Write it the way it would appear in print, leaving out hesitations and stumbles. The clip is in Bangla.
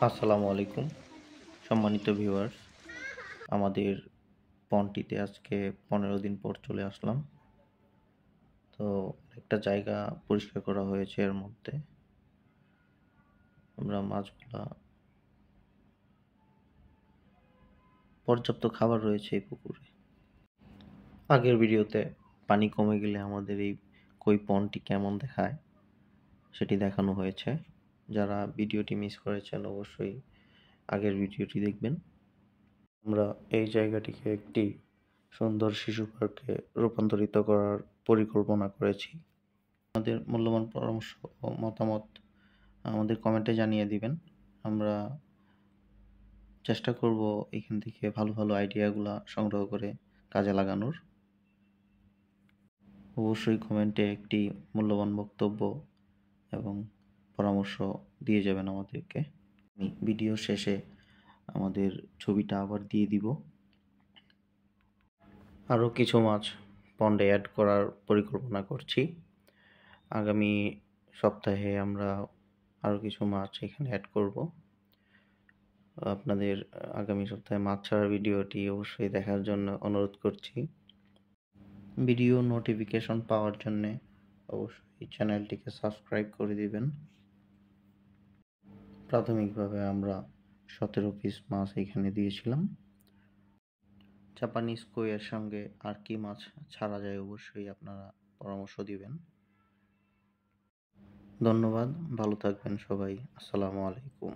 আসসালামু আলাইকুম সম্মানিত ভিউয়ার্স। আমাদের পন্টিতে আজকে ১৫ দিন পর চলে আসলাম। তো একটা জায়গা পরিষ্কার করা হয়েছে এর মধ্যে। আমরা মাছগুলা পর্যাপ্ত খাবার রয়েছে এই পুকুরে। আগের ভিডিওতে পানি কমে গেলে আমাদের এই কই পন্ডটি কেমন দেখায় সেটি দেখানো হয়েছে। যারা ভিডিওটি মিস করেছেন অবশ্যই আগের ভিডিওটি দেখবেন। আমরা এই জায়গাটিকে একটি সুন্দর শিশু পার্কে রূপান্তরিত করার পরিকল্পনা করেছি। আপনাদের মূল্যবান পরামর্শ ও মতামত আমাদের কমেন্টে জানিয়ে দিবেন। আমরা চেষ্টা করব এখান থেকে ভালো ভালো আইডিয়াগুলা সংগ্রহ করে কাজে লাগানোর। অবশ্যই কমেন্টে একটি মূল্যবান বক্তব্য এবং পরামর্শ দিয়ে যাবেন আমাদেরকে। আমি ভিডিও শেষে আমাদের ছবিটা আবার দিয়ে দিব। আরও কিছু মাছ পন্ডে অ্যাড করার পরিকল্পনা করছি। আগামী সপ্তাহে আমরা আরও কিছু মাছ এখানে অ্যাড করব। আপনাদের আগামী সপ্তাহে মাছ ছাড়ার ভিডিওটি অবশ্যই দেখার জন্য অনুরোধ করছি। ভিডিও নোটিফিকেশন পাওয়ার জন্যে অবশ্যই চ্যানেলটিকে সাবস্ক্রাইব করে দিবেন। প্রাথমিকভাবে আমরা ১৭ পিস মাছ এখানে দিয়েছিলাম। জাপানিজ কইয়ের সঙ্গে আর কি মাছ ছাড়া যায় অবশ্যই আপনারা পরামর্শ দিবেন। ধন্যবাদ, ভালো থাকবেন সবাই। আসসালামু আলাইকুম।